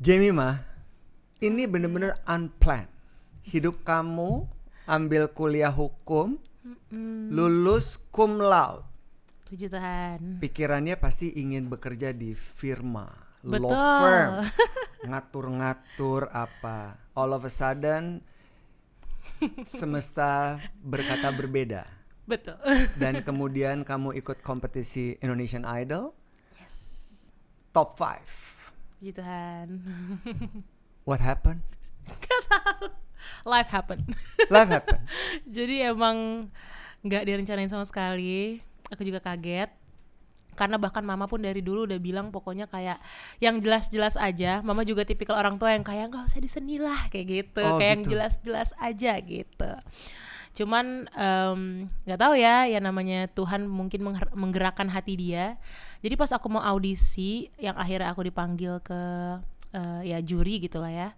Jemimah, ini bener-bener unplanned. Hidup kamu ambil kuliah hukum, lulus cum laude. Puji Tuhan. Pikirannya pasti ingin bekerja di firma, Betul. law firm, ngatur-ngatur apa. All of a sudden, semesta berkata berbeda. Betul. Dan kemudian kamu ikut kompetisi Indonesian Idol, Yes. top 5. Puji Tuhan. What happened? Life happen. Life happened. Jadi emang gak direncanain sama sekali. Aku juga kaget. Karena bahkan mama pun dari dulu udah bilang pokoknya kayak yang jelas-jelas aja. Mama juga tipikal orang tua yang kayak gak usah diseni lah kayak gitu. Oh, kayak gitu. yang jelas-jelas aja gitu. Cuman gak tahu ya namanya Tuhan mungkin menggerakkan hati dia. Jadi pas aku mau audisi yang akhirnya aku dipanggil ke ya juri gitu lah ya,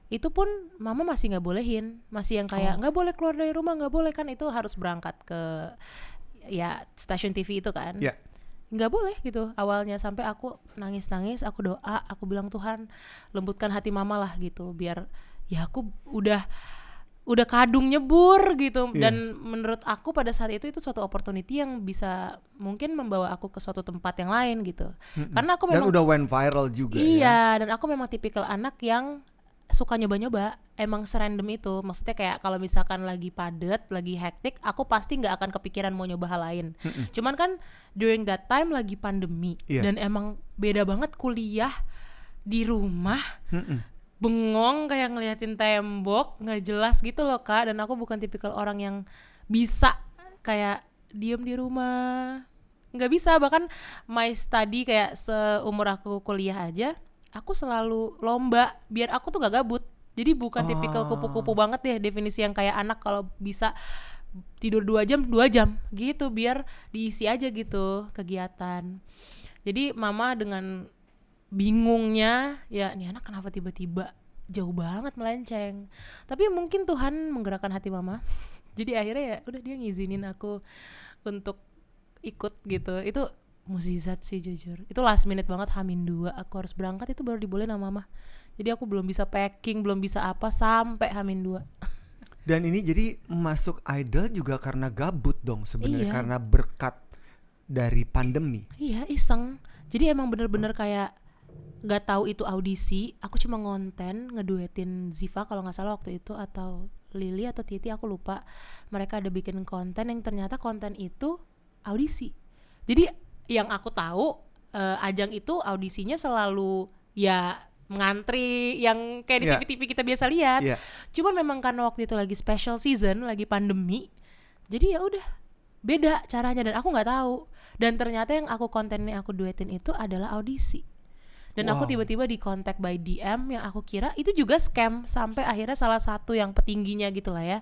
itu pun mama masih gak bolehin. Masih yang kayak gak boleh keluar dari rumah, gak boleh, kan itu harus berangkat ke ya stasiun TV itu kan. Yeah. Nggak boleh gitu awalnya, sampai aku nangis, aku doa, aku bilang Tuhan lembutkan hati mama lah gitu, biar ya aku udah kadung nyebur gitu. Dan menurut aku pada saat itu suatu opportunity yang bisa mungkin membawa aku ke suatu tempat yang lain gitu. Karena aku memang dan udah went viral juga. iya, dan aku memang tipikal anak yang suka nyoba-nyoba, emang serandom itu. Maksudnya kayak kalau misalkan lagi padet, lagi hektik, aku pasti nggak akan kepikiran mau nyoba hal lain. Cuman kan during that time lagi pandemi, dan emang beda banget kuliah di rumah, bengong kayak ngeliatin tembok, nggak jelas gitu loh Kak. Dan aku bukan tipikal orang yang bisa kayak diem di rumah, nggak bisa. Bahkan my study kayak seumur aku kuliah aja, aku selalu lomba biar aku tuh gak gabut. Jadi bukan tipikal kupu-kupu banget deh, definisi yang kayak anak kalau bisa tidur 2 jam gitu, biar diisi aja gitu kegiatan. Jadi mama dengan bingungnya, ya nih anak kenapa tiba-tiba jauh banget melenceng. Tapi mungkin Tuhan menggerakkan hati mama. Jadi akhirnya ya udah dia ngizinin aku untuk ikut gitu. Itu mukjizat sih jujur. Itu last minute banget, H-2 aku harus berangkat, itu baru dibolehin sama mama. Jadi aku belum bisa packing, belum bisa apa sampai H-2. Dan ini jadi masuk idol juga karena gabut dong sebenarnya. Iya. Karena berkat dari pandemi. Iya, iseng. Jadi emang bener-bener kayak gak tahu itu audisi. Aku cuma ngonten ngeduetin Ziva kalau gak salah waktu itu, atau Lily atau Titi, aku lupa. Mereka ada bikin konten yang ternyata konten itu audisi. Jadi yang aku tahu ajang itu audisinya selalu ya ngantri yang kayak di TV-TV kita biasa lihat. Cuman memang karena waktu itu lagi special season, lagi pandemi, jadi ya udah beda caranya dan aku nggak tahu. Dan ternyata yang kontennya aku duetin itu adalah audisi. Dan aku tiba-tiba di contact by DM yang aku kira itu juga scam, sampai akhirnya salah satu yang petingginya gitu lah ya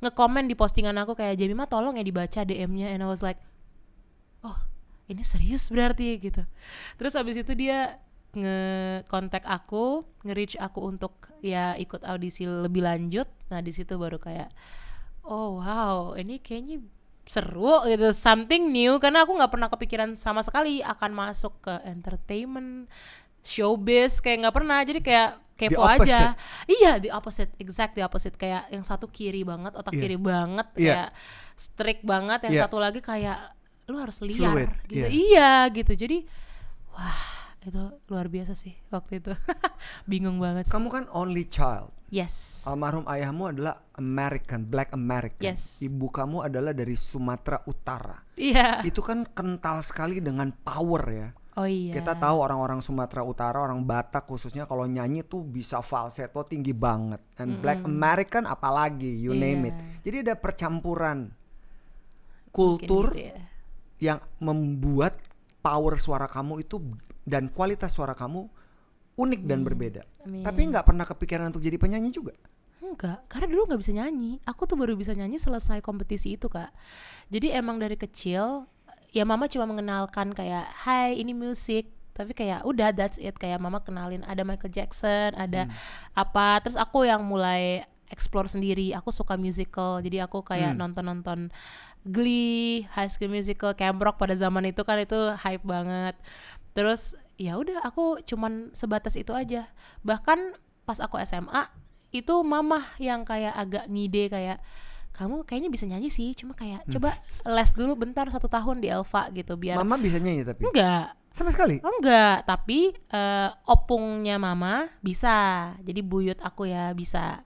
nge-comment di postingan aku kayak, Jemimah tolong ya dibaca DM-nya, and I was like, oh ini serius berarti gitu. Terus abis itu dia nge-kontak aku, nge-reach aku untuk ya ikut audisi lebih lanjut. Nah di situ baru kayak, oh wow, ini kayaknya seru gitu, something new. Karena aku nggak pernah kepikiran sama sekali akan masuk ke entertainment, showbiz, kayak nggak pernah. Jadi kayak kepo aja. Iya, the opposite, exact the opposite. Kayak yang satu kiri banget, otak kiri banget, kayak strict banget. Yang satu lagi kayak lu harus liar fluid, gitu. Iya gitu. Jadi wah, itu luar biasa sih waktu itu. Bingung banget sih. Kamu kan only child. Yes. Almarhum ayahmu adalah American, Black American. Yes. Ibu kamu adalah dari Sumatera Utara. Iya. Itu kan kental sekali dengan power ya. Oh iya. Kita tahu orang-orang Sumatera Utara, orang Batak khususnya kalau nyanyi tuh bisa falsetto tinggi banget. And Black American apalagi, you name it. Jadi ada percampuran kultur gitu ya, yang membuat power suara kamu itu dan kualitas suara kamu unik dan berbeda. Tapi gak pernah kepikiran untuk jadi penyanyi juga? Enggak, karena dulu gak bisa nyanyi. Aku tuh baru bisa nyanyi selesai kompetisi itu Kak. Jadi emang dari kecil ya mama cuma mengenalkan kayak, hai ini musik. Tapi kayak udah that's it. Kayak mama kenalin ada Michael Jackson, ada apa. Terus aku yang mulai explore sendiri. Aku suka musical, jadi aku kayak nonton Glee, High School Musical, Camp Rock pada zaman itu kan itu hype banget. Terus ya udah aku cuman sebatas itu aja. Bahkan pas aku SMA itu mamah yang kayak agak ngide kayak kamu kayaknya bisa nyanyi sih, cuma kayak coba les dulu bentar 1 tahun di Elva gitu biar. Mama bisa nyanyi tapi? Enggak. Sama sekali? Enggak, tapi opungnya mama bisa. Jadi buyut aku ya bisa.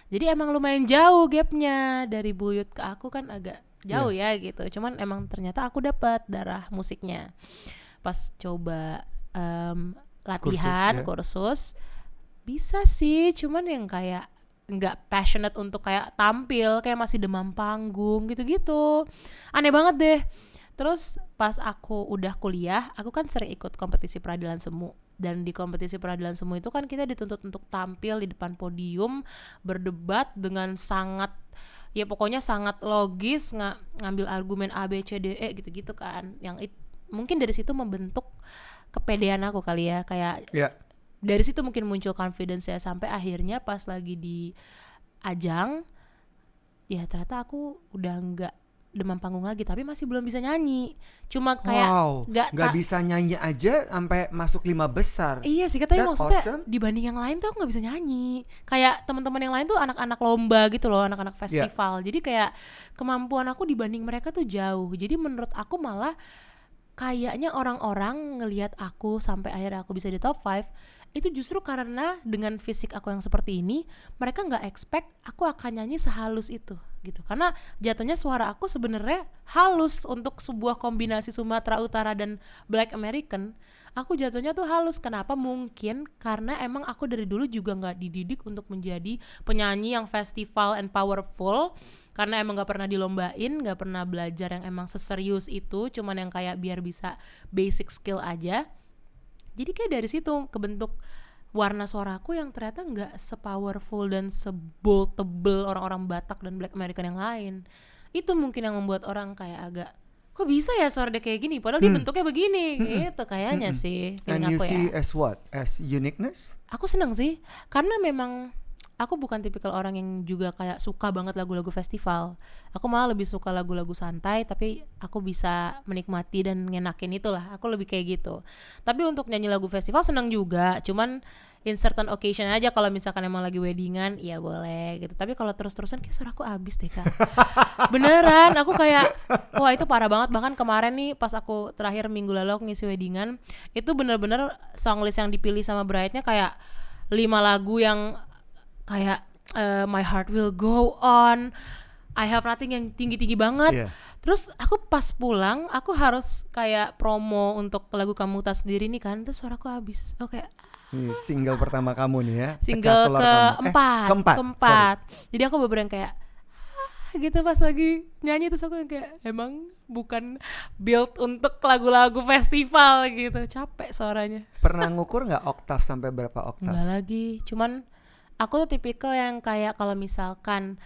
Jadi emang lumayan jauh gapnya dari buyut ke aku kan agak jauh ya gitu. Cuman emang ternyata aku dapat darah musiknya. Pas coba latihan kursus bisa sih, cuman yang kayak nggak passionate untuk kayak tampil, kayak masih demam panggung gitu-gitu. Aneh banget deh. Terus pas aku udah kuliah, aku kan sering ikut kompetisi peradilan semu. Dan di kompetisi peradilan semu itu kan kita dituntut untuk tampil di depan podium, berdebat dengan sangat, ya pokoknya sangat logis, ngambil argumen A, B, C, D, E gitu-gitu kan. Yang mungkin dari situ membentuk kepedean aku kali ya, kayak dari situ mungkin muncul confidence ya, sampai akhirnya pas lagi di ajang, ya ternyata aku udah nggak demam panggung lagi, tapi masih belum bisa nyanyi. Cuma kayak nggak bisa nyanyi aja sampai masuk 5 besar. Iya sih, katanya maksudnya dibanding yang lain tuh aku nggak bisa nyanyi. Kayak teman-teman yang lain tuh anak-anak lomba gitu loh, anak-anak festival. Jadi kayak kemampuan aku dibanding mereka tuh jauh. Jadi menurut aku malah kayaknya orang-orang ngelihat aku sampai akhirnya aku bisa di top 5 itu justru karena dengan fisik aku yang seperti ini, mereka nggak expect aku akan nyanyi sehalus itu gitu. Karena jatuhnya suara aku sebenarnya halus untuk sebuah kombinasi Sumatera Utara dan Black American. Aku jatuhnya tuh halus. Kenapa? Mungkin karena emang aku dari dulu juga nggak dididik untuk menjadi penyanyi yang festival and powerful. Karena emang gak pernah dilombain, gak pernah belajar yang emang seserius itu, cuman yang kayak biar bisa basic skill aja. Jadi kayak dari situ kebentuk warna suaraku yang ternyata gak sepowerful dan sebold tebel orang-orang Batak dan Black American yang lain. Itu mungkin yang membuat orang kayak agak, kok bisa ya suara dia kayak gini, padahal dia bentuknya begini, gitu kayaknya sih. And you see as what? As uniqueness? Aku seneng sih, karena memang aku bukan tipikal orang yang juga kayak suka banget lagu-lagu festival. Aku malah lebih suka lagu-lagu santai, tapi aku bisa menikmati dan ngenakin itulah. Aku lebih kayak gitu. Tapi untuk nyanyi lagu festival senang juga. Cuman in certain occasion aja, kalau misalkan emang lagi weddingan, ya boleh gitu. Tapi kalau terus-terusan kayak suaraku habis deh Kak. Beneran, aku kayak wah itu parah banget. Bahkan kemarin nih pas aku terakhir minggu lalu aku ngisi weddingan, itu bener-bener songlist yang dipilih sama bride-nya kayak 5 lagu yang kayak My Heart Will Go On, I Have Nothing yang tinggi-tinggi banget. Terus aku pas pulang, aku harus kayak promo untuk lagu Kamu Tak Sendiri nih kan, terus suaraku habis. Oke. Ini single pertama kamu nih ya. Single keempat. Jadi aku bener-bener kayak gitu pas lagi nyanyi, terus aku kayak emang bukan build untuk lagu-lagu festival gitu. Capek suaranya. Pernah ngukur gak oktav sampai berapa oktav? Enggak lagi, cuman aku tuh tipikal yang kayak kalau misalkan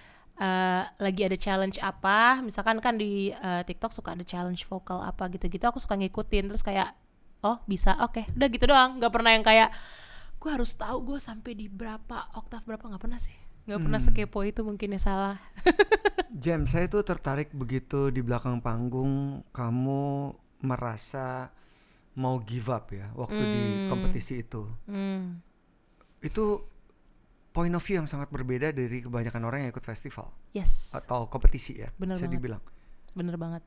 lagi ada challenge apa, misalkan kan di TikTok suka ada challenge vokal apa gitu-gitu, aku suka ngikutin, terus kayak oh bisa, oke, udah gitu doang. Gak pernah yang kayak gue harus tahu gue sampai di berapa oktav berapa, gak pernah sih. Gak pernah sekepo itu, mungkin ya salah. Jam, saya tuh tertarik begitu di belakang panggung kamu merasa mau give up ya waktu di kompetisi itu. Itu point of view yang sangat berbeda dari kebanyakan orang yang ikut festival. Yes. Atau kompetisi ya, bener bisa banget. dibilang. Bener banget.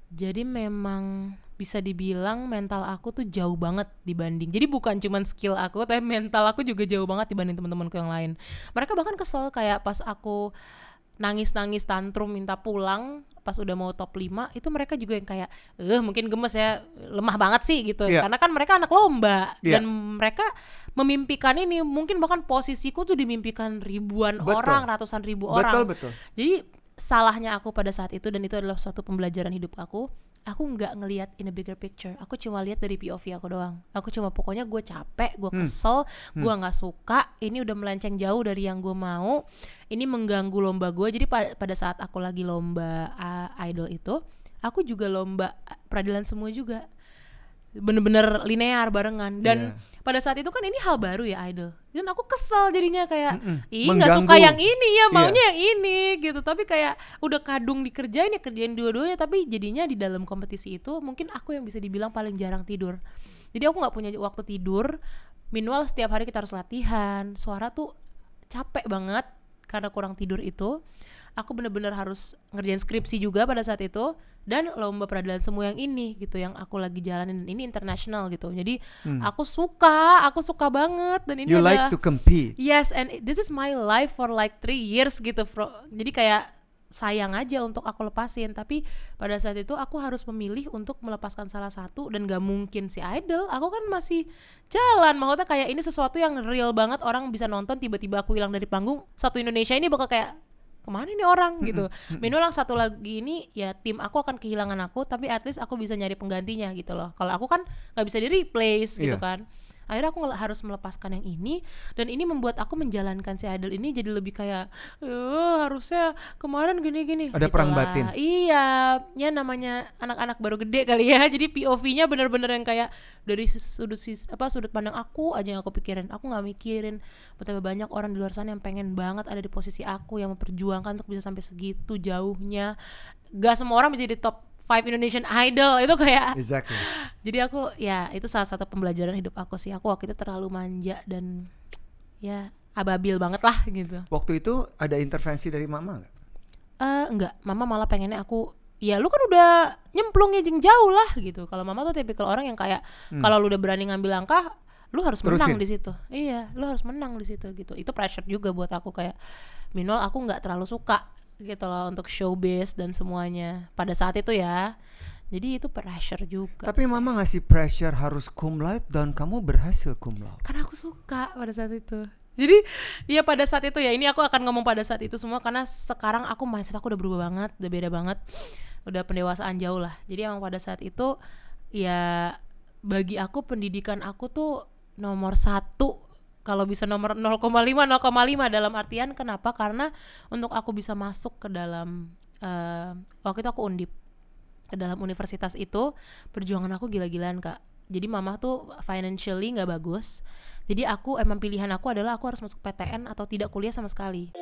Jadi memang bisa dibilang mental aku tuh jauh banget dibanding. Jadi bukan cuman skill aku, tapi mental aku juga jauh banget dibanding teman-temanku yang lain. Mereka bahkan kesel kayak pas aku nangis-nangis tantrum minta pulang pas udah mau top 5, itu mereka juga yang kayak mungkin gemes ya, lemah banget sih gitu. Karena kan mereka anak lomba dan mereka memimpikan ini, mungkin bahkan posisiku tuh dimimpikan ribuan orang, ratusan ribu orang. Betul. Jadi salahnya aku pada saat itu, dan itu adalah suatu pembelajaran hidup aku nggak ngelihat in a bigger picture. Aku cuma lihat dari POV aku doang. Aku cuma pokoknya gue capek, gue kesel, gue nggak suka. Ini udah melenceng jauh dari yang gue mau. Ini mengganggu lomba gue. Jadi pada saat aku lagi lomba idol itu, aku juga lomba peradilan semua juga. Bener-bener linear barengan. Dan pada saat itu kan ini hal baru ya idol. Dan aku kesel jadinya kayak nggak suka yang ini ya, maunya yang ini gitu. Tapi kayak udah kadung kerjain dua-duanya. Tapi jadinya di dalam kompetisi itu mungkin aku yang bisa dibilang paling jarang tidur. Jadi aku nggak punya waktu tidur. Minimal setiap hari kita harus latihan. Suara tuh capek banget karena kurang tidur itu. Aku bener-bener harus ngerjain skripsi juga pada saat itu, dan lomba peradilan semu yang ini gitu yang aku lagi jalanin, ini internasional gitu. Jadi aku suka banget, dan ini You adalah like to compete. yes, and this is my life for like 3 years gitu, jadi kayak sayang aja untuk aku lepasin. Tapi pada saat itu aku harus memilih untuk melepaskan salah satu, dan gak mungkin si idol, aku kan masih jalan. Maksudnya kayak ini sesuatu yang real banget, orang bisa nonton, tiba-tiba aku hilang dari panggung, satu Indonesia ini bakal kayak kemana ini orang gitu. Minimal yang satu lagi ini ya tim aku akan kehilangan aku, tapi at least aku bisa nyari penggantinya gitu loh. Kalau aku kan nggak bisa di replace gitu kan. Akhirnya aku harus melepaskan yang ini, dan ini membuat aku menjalankan si idol ini jadi lebih kayak harusnya kemarin gini-gini. Ada perang batin. Iya, ya namanya anak-anak baru gede kali ya. Jadi POV-nya bener-bener yang kayak dari sudut pandang aku aja yang aku pikirin. Aku nggak mikirin betapa banyak orang di luar sana yang pengen banget ada di posisi aku, yang memperjuangkan untuk bisa sampai segitu jauhnya. Gak semua orang bisa jadi top 5 Indonesian Idol itu kayak. Exactly. Jadi aku ya itu salah satu pembelajaran hidup aku sih. Aku waktu itu terlalu manja dan ya ababil banget lah gitu. Waktu itu ada intervensi dari mama nggak? Enggak, mama malah pengennya aku, ya lu kan udah nyemplung ya jauh lah gitu. Kalau mama tuh tipikal orang yang kayak kalau lu udah berani ngambil langkah, lu harus menang di situ. Iya, lu harus menang di situ gitu. Itu pressure juga buat aku, kayak minimal aku nggak terlalu suka gitu loh untuk showbiz dan semuanya pada saat itu ya. Jadi itu pressure juga. Tapi sih. mama ngasih pressure harus cum laude dan kamu berhasil cum laude. Karena aku suka pada saat itu. Jadi ya pada saat itu ya, ini aku akan ngomong pada saat itu semua karena sekarang aku mindset aku udah berubah banget, udah beda banget, udah pendewasaan jauh lah. Jadi emang pada saat itu ya bagi aku pendidikan aku tuh nomor 1. Kalau bisa nomor 0,5 dalam artian kenapa? Karena untuk aku bisa masuk ke dalam waktu itu aku undip ke dalam universitas itu, perjuangan aku gila-gilaan Kak. Jadi mama tuh financially gak bagus. Jadi aku emang pilihan aku adalah aku harus masuk PTN atau tidak kuliah sama sekali.